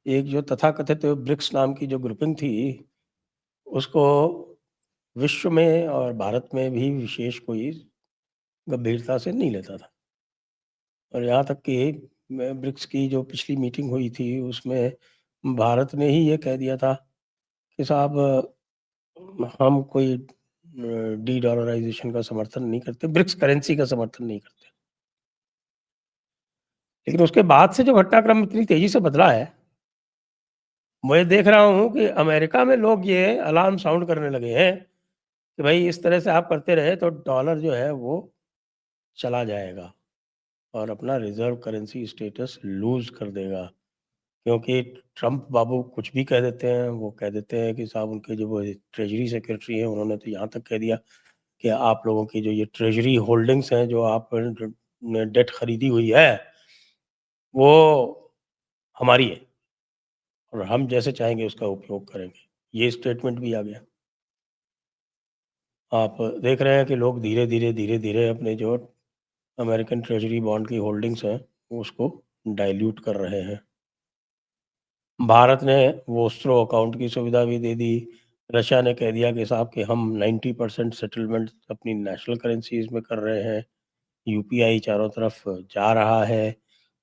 एक जो तथाकथित ब्रिक्स नाम की जो ग्रुपिंग थी, उसको विश्व में और भारत में भी विशेष कोई गंभीरता से नहीं लेता था। और यहाँ तक कि ब्रिक्स की जो पिछली मीटिंग हुई थी, उसमें भारत ने ही ये कह दिया था कि साहब हम कोई डी-डॉलराइज़ेशन का समर्थन नहीं करते, ब्रिक्स करेंसी का समर्थन नहीं करते। लेकिन उसके बाद से जो घटनाक्रम इतनी तेज़ी से बदला है, मैं देख रहा हूँ कि अमेरिका में लोग ये अलार्म साउंड करने लगे हैं कि भाई इस तरह से आप करते रहे तो डॉलर जो है वो चला जाएगा और अपना रिज़र्व करेंसी स्टेटस लूज़ कर देगा। क्योंकि ट्रम्प बाबू कुछ भी कह देते हैं, वो कह देते हैं कि साहब उनके जो वो ट्रेज़री सेक्रेटरी हैं, उन्होंने तो यहाँ तक कह दिया कि आप लोगों की जो ये ट्रेज़री होल्डिंग्स हैं, जो आप ने डेट खरीदी हुई है, वो हमारी है और हम जैसे चाहेंगे उसका उपयोग करेंगे। ये स्टेटमेंट भी आ गया। आप देख रहे हैं कि लोग धीरे-धीरे, धीरे-धीरे अपने जो अमेरिकन ट्रेज़री बॉन्ड की होल्डिंग्स हैं, उसको डाइल्यूट कर रहे हैं। भारत ने वो एस्क्रो अकाउंट की सुविधा भी दे दी। रशिया ने कह दिया कि साहब कि हम 90% सेटलमेंट अपनी नेशनल करेंसीज़ में कर रहे हैं। यूपीआई चारों तरफ जा रहा है।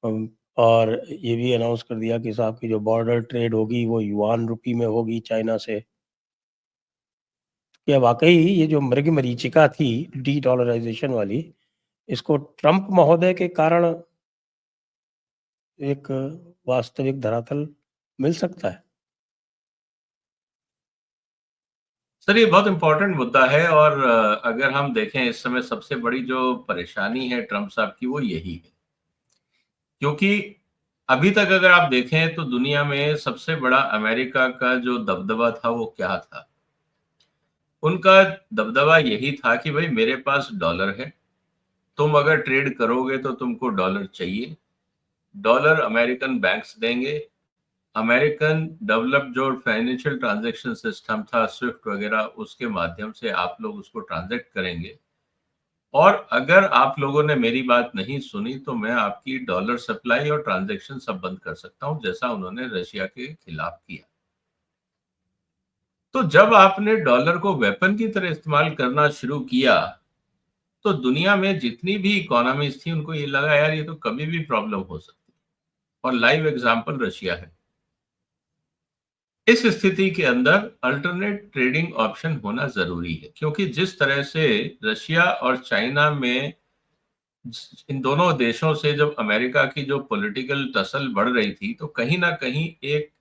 अम, और ये भी अनाउंस कर दिया कि साहब की जो बॉर्डर ट्रेड होगी वो युआन रूपी में होगी चाइना से। क्या वाक़ई ये जो मृगमरीचिका थी डी-डॉलराइज़ेशन वाली, इसको ट्रम्प महोदय के कारण एक वास्तविक धरातल मिल सकता है? सर, ये बहुत इम्पोर्टेंट मुद्दा है और अगर हम देखें इस समय सबसे बड़ी जो परेशानी है ट्रम्प साहब की वो यही है। क्योंकि अभी तक अगर आप देखें तो दुनिया में सबसे बड़ा अमेरिका का जो दबदबा था वो क्या था? उनका दबदबा यही था कि भाई मेरे पास डॉलर है, तुम अगर ट्रेड करोगे तो तुमको डॉलर चाहिए, डॉलर अमेरिकन बैंक्स देंगे, अमेरिकन डेवलप्ड जो फाइनेंशियल ट्रांजैक्शन सिस्टम था स्विफ्ट वगैरह उसके माध्यम से आप लोग उसको ट्रांजैक्ट करेंगे और अगर आप लोगों ने मेरी बात नहीं सुनी तो मैं आपकी डॉलर सप्लाई और ट्रांजैक्शन सब बंद कर सकता हूं, जैसा उन्होंने रशिया के खिलाफ किया। तो जब आपने डॉलर को वेपन की तरह इस्तेमाल करना शुरू किया तो दुनिया में जितनी भी इकोनॉमीज थी उनको ये लगा यार ये तो कभी भी प्रॉब्लम हो सकती है और लाइव एग्जांपल रशिया है। इस स्थिति के अंदर अल्टरनेट ट्रेडिंग ऑप्शन होना जरूरी है क्योंकि जिस तरह से रशिया और चाइना में इन दोनों देशों से जब अमेरिका की जो पॉलिटिकल टसल बढ़ रही थी तो कहीं ना कहीं एक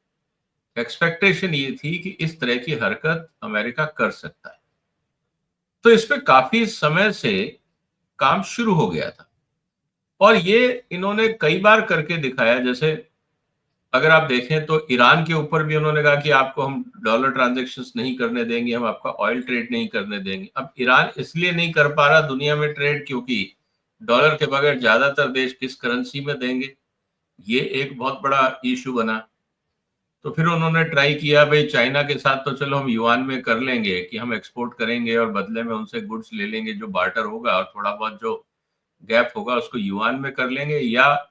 एक्सपेक्टेशन ये थी कि इस तरह की हरकत अमेरिका कर सकता है। तो इस पे काफी समय से काम शुरू हो गया था और ये इन्होंने कई बार करके दिखाया। जैसे अगर आप देखें तो ईरान के ऊपर भी उन्होंने कहा कि आपको हम डॉलर ट्रांजैक्शंस नहीं करने देंगे, हम आपका ऑयल ट्रेड नहीं करने देंगे। अब ईरान इसलिए नहीं कर पा रहा दुनिया में ट्रेड क्योंकि डॉलर के बगैर ज्यादातर देश किस करेंसी में देंगे, ये एक बहुत बड़ा इशू बना। तो फिर उन्होंने ट्राई किया भाई चाइना के साथ तो चलो हम युआन में कर लेंगे कि हम एक्सपोर्ट करेंगे और बदले में उनसे गुड्स ले लेंगे, जो बार्टर होगा और थोड़ा बहुत जो गैप होगा उसको युआन में कर लेंगे। या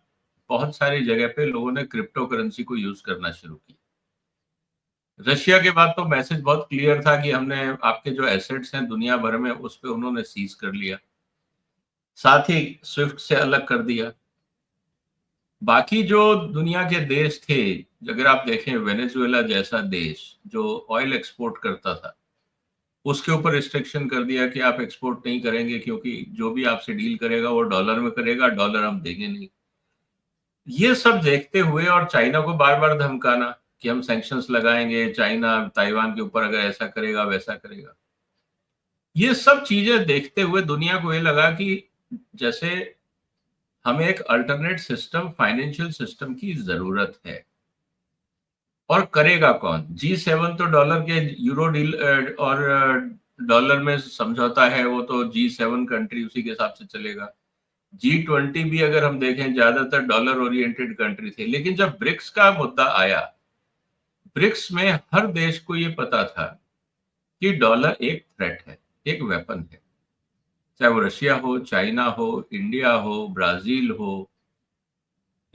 बहुत सारी जगह पे लोगों ने क्रिप्टो करेंसी को यूज करना शुरू किया। रशिया के बाद तो मैसेज बहुत क्लियर था कि हमने आपके जो एसेट्स हैं दुनिया भर में उस पे उन्होंने सीज कर लिया, साथ ही स्विफ्ट से अलग कर दिया। बाकी जो दुनिया के देश थे, अगर आप देखें वेनेजुएला जैसा देश जो ऑयल एक्सपोर्ट करता था उसके ऊपर रिस्ट्रिक्शन कर दिया कि आप एक्सपोर्ट नहीं करेंगे क्योंकि जो भी आपसे डील करेगा वो डॉलर में करेगा, डॉलर हम देंगे नहीं। ये सब देखते हुए और चाइना को बार बार धमकाना कि हम सैंक्शंस लगाएंगे, चाइना ताइवान के ऊपर अगर ऐसा करेगा वैसा करेगा, ये सब चीजें देखते हुए दुनिया को ये लगा कि जैसे हमें एक अल्टरनेट सिस्टम फाइनेंशियल सिस्टम की जरूरत है। और करेगा कौन? G7 तो डॉलर के यूरो डील और डॉलर में समझौता है, वो तो G7 कंट्री उसी के हिसाब से चलेगा। G20 भी अगर हम देखें ज्यादातर डॉलर ओरिएंटेड कंट्री थे, लेकिन जब ब्रिक्स का मुद्दा आया, ब्रिक्स में हर देश को ये पता था कि डॉलर एक थ्रेट है, एक वेपन है। चाहे वो रशिया हो, चाइना हो, इंडिया हो, ब्राजील हो,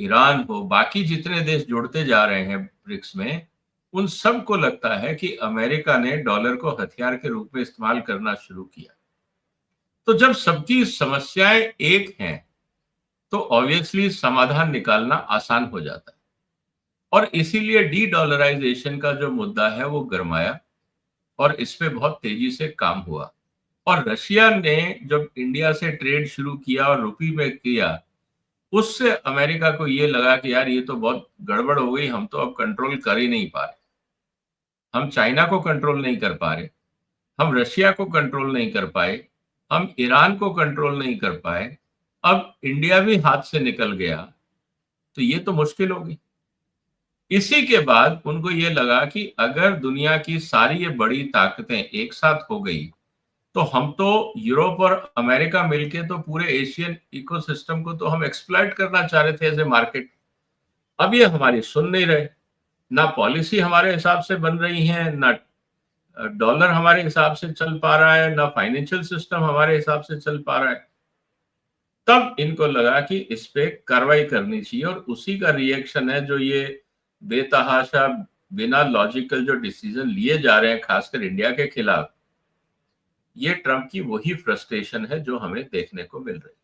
ईरान हो, बाकी जितने देश जुड़ते जा रहे हैं ब्रिक्स में, उन सबको लगता है कि अमेरिका ने डॉलर को हथियार के रूप में इस्तेमाल करना शुरू किया। तो जब सबकी समस्याएं एक हैं, तो ऑब्वियसली समाधान निकालना आसान हो जाता है। और इसीलिए डी डॉलराइजेशन का जो मुद्दा है वो गरमाया और इस पे बहुत तेजी से काम हुआ। और रशिया ने जब इंडिया से ट्रेड शुरू किया और रुपी में किया, उससे अमेरिका को ये लगा कि यार ये तो बहुत गड़बड़ हो गई, हम तो अब कंट्रोल कर ही नहीं पा रहे। हम चाइना को कंट्रोल नहीं कर पा रहे, हम रशिया को कंट्रोल नहीं कर पाए, हम ईरान को कंट्रोल नहीं कर पाए, अब इंडिया भी हाथ से निकल गया, तो ये तो मुश्किल होगी। इसी के बाद उनको ये लगा कि अगर दुनिया की सारी ये बड़ी ताकतें एक साथ हो गई, तो हम तो यूरोप और अमेरिका मिलके तो पूरे एशियन इकोसिस्टम को तो हम एक्सप्लॉइट करना चाह रहे थे एज ए मार्केट। अब ये हमारी सुन नहीं रहे, ना पॉलिसी हमारे हिसाब से बन रही है, ना डॉलर हमारे हिसाब से चल पा रहा है, ना फाइनेंशियल सिस्टम हमारे हिसाब से चल पा रहा है। तब इनको लगा कि इस पे कार्रवाई करनी चाहिए और उसी का रिएक्शन है जो ये बेतहाशा, बिना लॉजिकल जो डिसीजन लिए जा रहे हैं खासकर इंडिया के खिलाफ। ये ट्रंप की वही फ्रस्ट्रेशन है जो हमें देखने को मिल रही है।